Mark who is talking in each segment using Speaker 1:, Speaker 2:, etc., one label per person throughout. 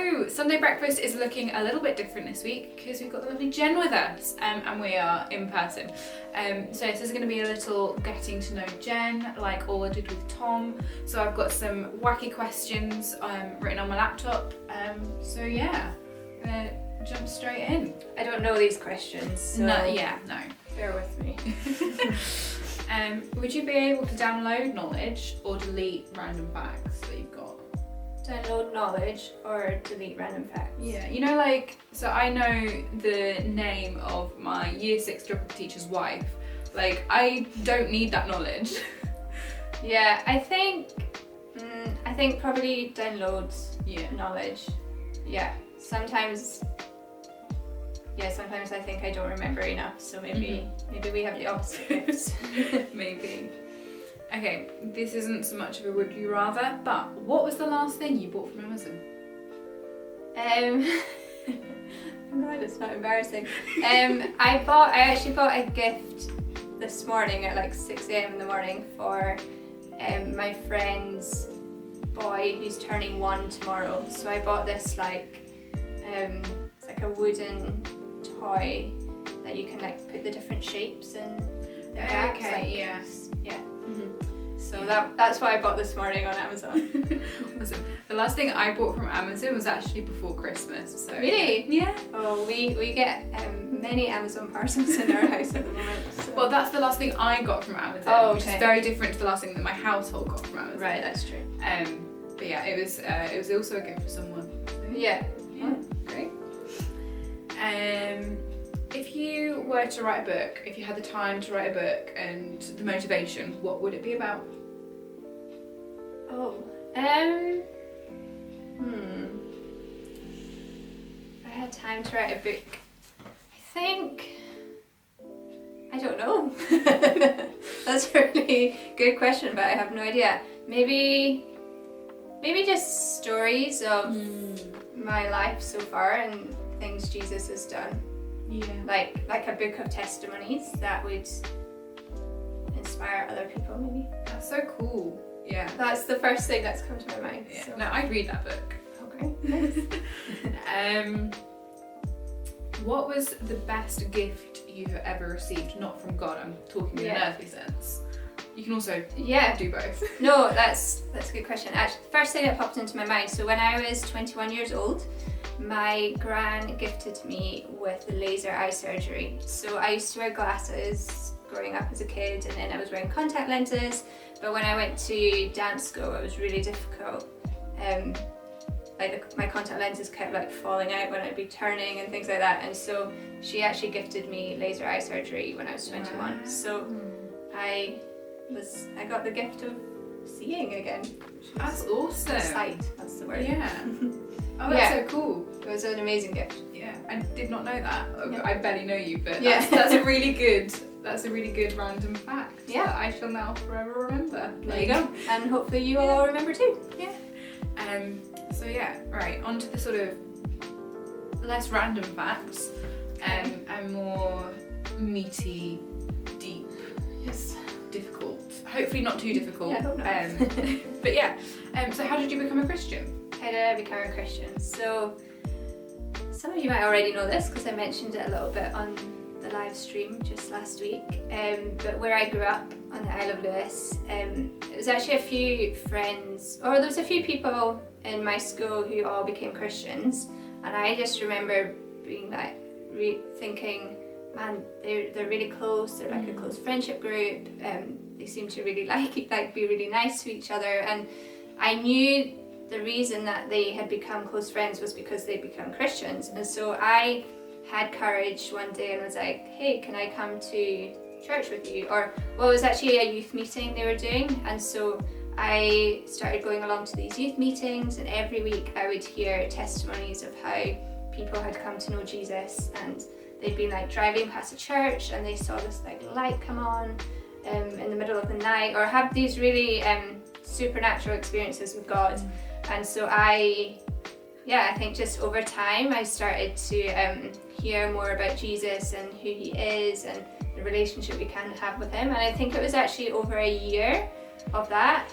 Speaker 1: So, Sunday breakfast is looking a little bit different this week because we've got the lovely Jen with us, and we are in person. So this is going to be a little getting to know Jen, like all I did with Tom. So I've got some wacky questions written on my laptop. So yeah, I'm gonna jump straight in.
Speaker 2: I don't know these questions, so
Speaker 1: No.
Speaker 2: bear with me.
Speaker 1: Would you be able to download knowledge or delete random facts that you've got?
Speaker 2: Download knowledge or delete random facts?
Speaker 1: Yeah, you know, like, so I know the name of my year 6 geography teacher's wife. Like, I don't need that knowledge.
Speaker 2: Yeah, I think probably download knowledge. Yeah, sometimes I think I don't remember enough, so maybe we have the opposite gifts.
Speaker 1: Maybe. Okay, this isn't so much of a would you rather, but what was the last thing you bought from Amazon?
Speaker 2: I'm glad it's not embarrassing. I actually bought a gift this morning at like 6 a.m. in the morning for my friend's boy who's turning 1 tomorrow. So I bought this it's like a wooden toy that you can like put the different shapes in.
Speaker 1: Okay,
Speaker 2: yeah.
Speaker 1: Mm-hmm.
Speaker 2: So that's what I bought this morning on Amazon.
Speaker 1: Awesome. The last thing I bought from Amazon was actually before Christmas. So
Speaker 2: really?
Speaker 1: Yeah.
Speaker 2: Oh, we get many Amazon parcels in our house at the moment. So.
Speaker 1: Well, that's the last thing I got from Amazon,
Speaker 2: Oh,
Speaker 1: which
Speaker 2: okay.
Speaker 1: is very different to the last thing that my household got from Amazon.
Speaker 2: Right, that's true.
Speaker 1: But yeah, it was also a gift for someone. So
Speaker 2: Yeah.
Speaker 1: Great. If you were to write a book, if you had the time to write a book and the motivation, what would it be about?
Speaker 2: Oh. If I had time to write a book, I don't know. That's a really good question, but I have no idea. Maybe just stories of my life so far and things Jesus has done.
Speaker 1: Yeah.
Speaker 2: Like a book of testimonies that would inspire other people, maybe.
Speaker 1: That's so cool. Yeah.
Speaker 2: That's the first thing that's come to my mind.
Speaker 1: Yeah.
Speaker 2: So.
Speaker 1: No, I'd read that book.
Speaker 2: Okay.
Speaker 1: What was the best gift you've ever received? Not from God, I'm talking in an earthly sense. You can also do both.
Speaker 2: No, that's a good question. Actually, first thing that popped into my mind, so when I was 21 years old, my gran gifted me with laser eye surgery. So I used to wear glasses growing up as a kid, and then I was wearing contact lenses, but when I went to dance school it was really difficult. My contact lenses kept falling out when I'd be turning and things like that, and so she actually gifted me laser eye surgery when I was 21. Wow. So I got the gift of seeing again.
Speaker 1: That's awesome.
Speaker 2: Sight, that's the word.
Speaker 1: Yeah. Oh, that's so cool.
Speaker 2: It was an amazing gift.
Speaker 1: Yeah, I did not know that.
Speaker 2: Yeah.
Speaker 1: I barely know you, but that's a really good random fact.
Speaker 2: Yeah.
Speaker 1: That I shall now forever remember.
Speaker 2: There you go. And hopefully you will all remember too.
Speaker 1: Yeah. So yeah, right, on to the sort of less random facts, and more meaty, deep, difficult. Hopefully not too difficult.
Speaker 2: Yeah, I hope not.
Speaker 1: But yeah, so how did you become a Christian?
Speaker 2: How did I become a Christian? So some of you might already know this because I mentioned it a little bit on the live stream just last week. But where I grew up on the Isle of Lewis, it was actually a few friends, or there was a few people in my school who all became Christians, and I just remember being thinking, man, they're really close. They're like a close friendship group. They seem to really be really nice to each other, and I knew the reason that they had become close friends was because they'd become Christians. And so I had courage one day and was like, hey, can I come to church with you? Or, well, it was actually a youth meeting they were doing, and so I started going along to these youth meetings, and every week I would hear testimonies of how people had come to know Jesus, and they'd been driving past a church and they saw this light come on in the middle of the night, or have these really supernatural experiences with God. And so I think just over time I started to hear more about Jesus and who he is and the relationship we can have with him. And I think it was actually over a year of that,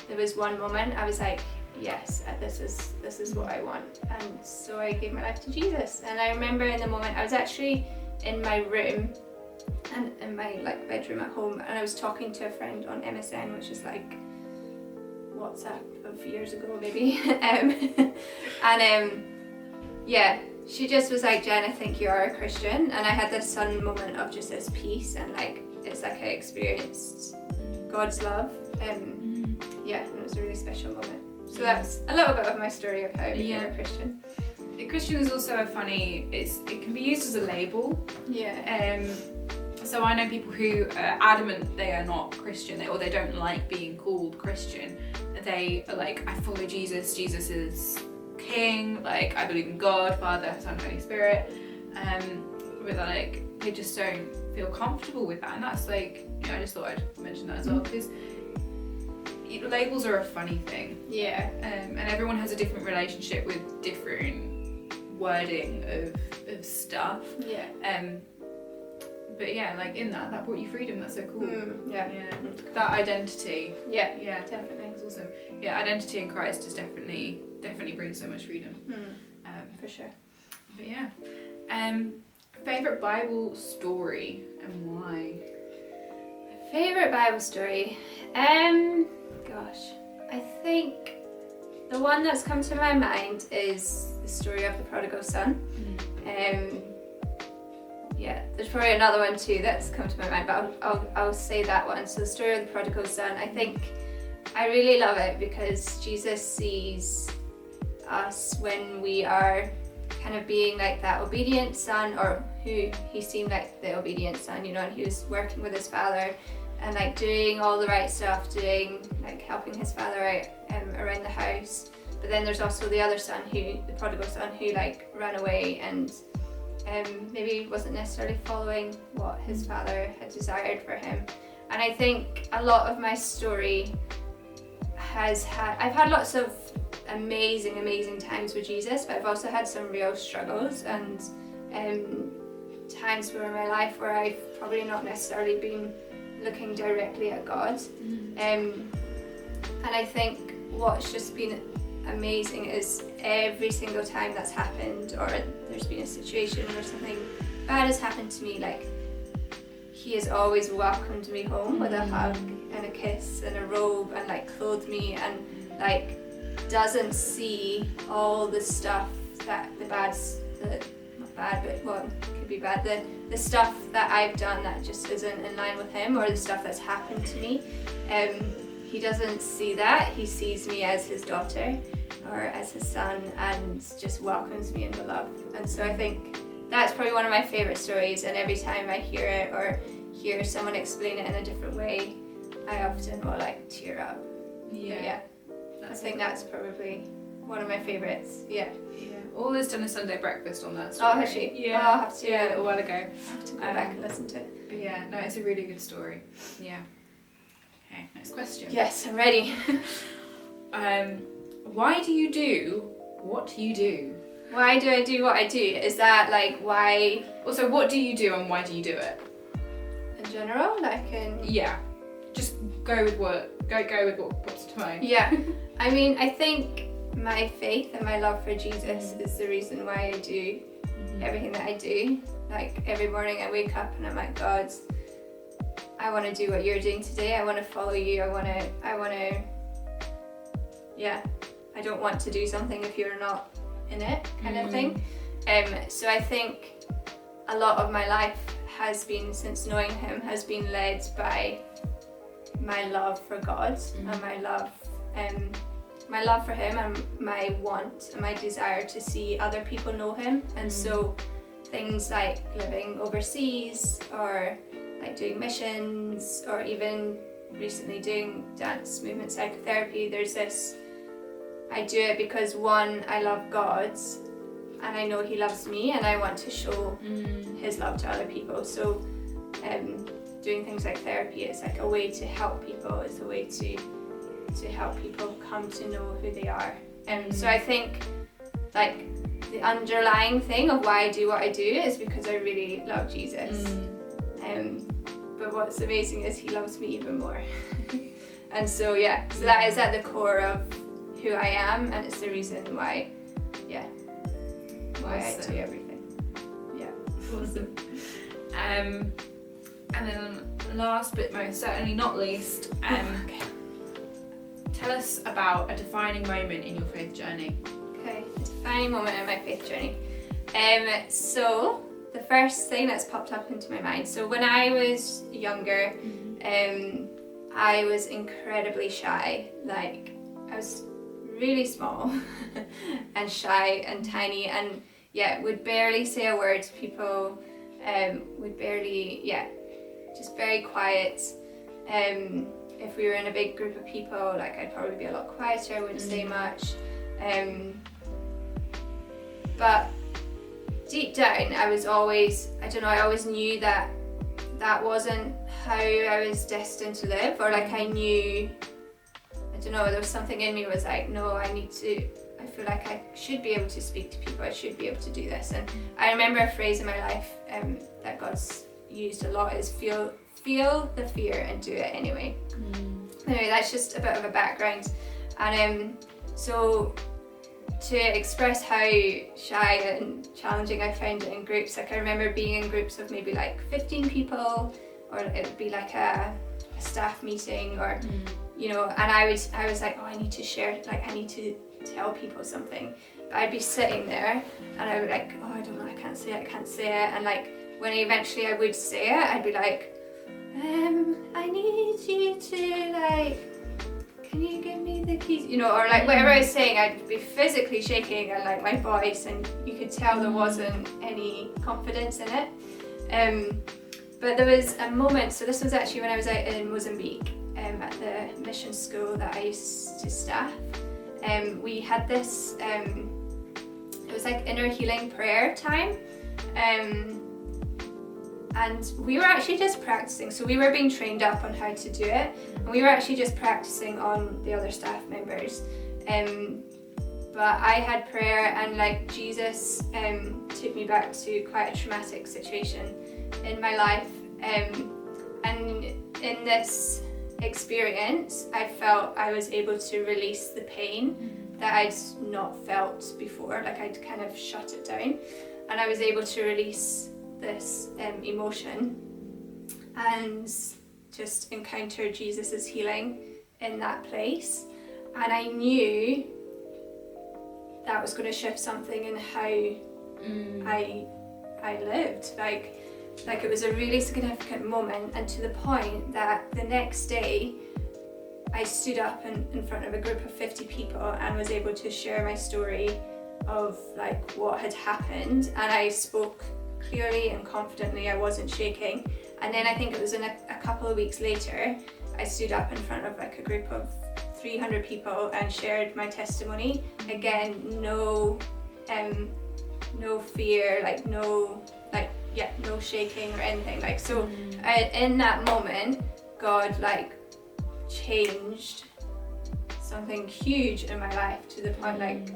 Speaker 2: there was one moment I was like, yes, this is what I want. And so I gave my life to Jesus. And I remember in the moment I was actually in my room and in my like bedroom at home, and I was talking to a friend on MSN, which is like WhatsApp of years ago maybe. Yeah, she just was like, Jen, I think you are a Christian. And I had this sudden moment of just this peace, and like it's like I experienced God's love. Yeah, and it was a really special moment. So that's a little bit of my story of how I became a Christian.
Speaker 1: A Christian is also a funny, it can be used as a label.
Speaker 2: Yeah.
Speaker 1: So I know people who are adamant they are not Christian, or they don't like being called Christian. They are like, I follow Jesus, Jesus is King, like I believe in God, Father, Son, Holy Spirit. But like they just don't feel comfortable with that, and that's like, you know, I just thought I'd mention that as well, because labels are a funny thing.
Speaker 2: Yeah.
Speaker 1: And everyone has a different relationship with different wording of stuff.
Speaker 2: Yeah.
Speaker 1: But yeah, like in that brought you freedom. That's so cool.
Speaker 2: Yeah.
Speaker 1: That identity.
Speaker 2: Yeah.
Speaker 1: Yeah,
Speaker 2: Definitely.
Speaker 1: It's awesome. Yeah, identity in Christ is definitely brings so much freedom.
Speaker 2: For sure.
Speaker 1: But yeah. Favorite Bible story and why?
Speaker 2: Favorite Bible story. Gosh, I think the one that's come to my mind is the story of the prodigal son. Yeah, there's probably another one too that's come to my mind, but I'll say that one. So the story of the prodigal son, I think I really love it because Jesus sees us when we are kind of being like that obedient son, or who he seemed like the obedient son, you know, and he was working with his father and like doing all the right stuff, doing like helping his father out around the house. But then there's also the other son, the prodigal son, who like ran away and maybe wasn't necessarily following what his father had desired for him. And I think a lot of my story I've had lots of amazing times with Jesus, but I've also had some real struggles and times where in my life where I've probably not necessarily been looking directly at God. And I think what's just been amazing is every single time that's happened, or there's been a situation where something bad has happened to me, like he has always welcomed me home with a hug and a kiss and a robe, and like clothed me, and like doesn't see all the stuff that could be bad, the stuff that I've done that just isn't in line with him, or the stuff that's happened to me. He doesn't see that. He sees me as his daughter or as his son, and just welcomes me into love. And so I think that's probably one of my favorite stories, and every time I hear it or hear someone explain it in a different way, I often will like tear up. Yeah. I think that's probably one of my favorites. Yeah.
Speaker 1: Always done a Sunday breakfast on that story.
Speaker 2: Oh, has she?
Speaker 1: Yeah.
Speaker 2: Oh, I'll have to.
Speaker 1: Yeah, a while ago.
Speaker 2: I have to go back and listen to it.
Speaker 1: Yeah, no, it's a really good story. Yeah. Okay, next question.
Speaker 2: Yes, I'm ready.
Speaker 1: Why do you do what you do?
Speaker 2: Why do I do what I do? Is that like why?
Speaker 1: Also, what do you do and why do you do it?
Speaker 2: In general, like in.
Speaker 1: Yeah. Just go with what pops to mind.
Speaker 2: Yeah. I mean, I think my faith and my love for Jesus is the reason why I do everything that I do. Like every morning I wake up and I'm like, God, I want to do what you're doing today. I want to follow you. I want to. Yeah. I don't want to do something if you're not in it, kind of thing. So I think a lot of my life has been, since knowing him, has been led by my love for God and my love for him, and my want and my desire to see other people know him. And so things like living overseas, or like doing missions, or even recently doing dance movement psychotherapy, there's this, I do it because one, I love God and I know he loves me, and I want to show his love to other people. So doing things like therapy is like a way to help people. It's a way to help people come to know who they are. So I think like the underlying thing of why I do what I do is because I really love Jesus. But what's amazing is he loves me even more. And so yeah, so that is at the core of who I am, and it's the reason why I do everything. Yeah.
Speaker 1: Awesome. And then last but most certainly not least, tell us about a defining moment in your faith journey.
Speaker 2: Okay, a defining moment in my faith journey. So the first thing that's popped up into my mind. So when I was younger, I was incredibly shy. Like, I was really small and shy and tiny, and would barely say a word to people. Would barely, just very quiet. If we were in a big group of people, like, I'd probably be a lot quieter, wouldn't say much. But deep down, I always knew that wasn't how I was destined to live, or like I knew, there was something in me was like, no, I feel like I should be able to speak to people, I should be able to do this. And I remember a phrase in my life that God's used a lot is feel the fear and do it anyway. Anyway, that's just a bit of a background. And so to express how shy and challenging I found it in groups, like I remember being in groups of maybe like 15 people, or it would be like a staff meeting, or and I was like, oh, I need to share, like I need to tell people something. But I'd be sitting there and I would like, oh, I don't know, I can't say it. And like when eventually I would say it, I'd be like, I need you to, like, can you give me the keys? Or like whatever I was saying, I'd be physically shaking, and like my voice, and you could tell there wasn't any confidence in it. But there was a moment, so this was actually when I was out in Mozambique, at the mission school that I used to staff. We had this, it was like inner healing prayer time. And we were actually just practicing, so we were being trained up on how to do it, and we were actually just practicing on the other staff members. But I had prayer, and like Jesus took me back to quite a traumatic situation in my life. And in this experience, I felt I was able to release the pain that I'd not felt before, like I'd kind of shut it down, and I was able to release this emotion and just encounter Jesus's healing in that place. And I knew that was going to shift something in how I lived. Like it was a really significant moment, and to the point that the next day I stood up in front of a group of 50 people and was able to share my story of like what had happened, and I spoke clearly and confidently, I wasn't shaking. And then I think it was in a couple of weeks later, I stood up in front of like a group of 300 people and shared my testimony. Again, no fear, no shaking or anything. Like, so in that moment, God like changed something huge in my life, to the point like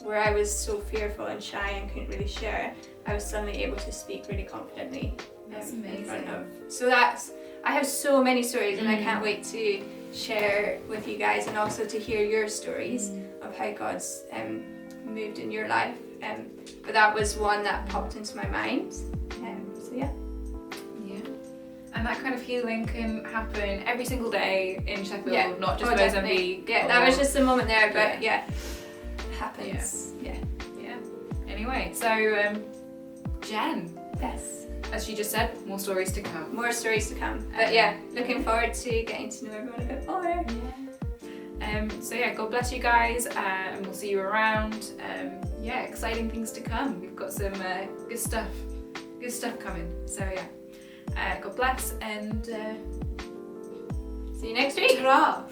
Speaker 2: where I was so fearful and shy and couldn't really share, I was suddenly able to speak really confidently.
Speaker 1: That's amazing.
Speaker 2: In front of. So I have so many stories, and I can't wait to share with you guys, and also to hear your stories of how God's moved in your life. But that was one that popped into my mind. So yeah.
Speaker 1: And that kind of healing can happen every single day in Sheffield, not just
Speaker 2: Mozambique. Yeah, that was just a moment there, but it happens. Yeah.
Speaker 1: Anyway, so Jen.
Speaker 2: Yes.
Speaker 1: As she just said, more stories to come.
Speaker 2: More stories to come. But looking forward to getting to know everyone a bit more.
Speaker 1: So God bless you guys, and we'll see you around. Exciting things to come. We've got some good stuff coming. So God bless, and
Speaker 2: see you next week.
Speaker 1: Ta-ra.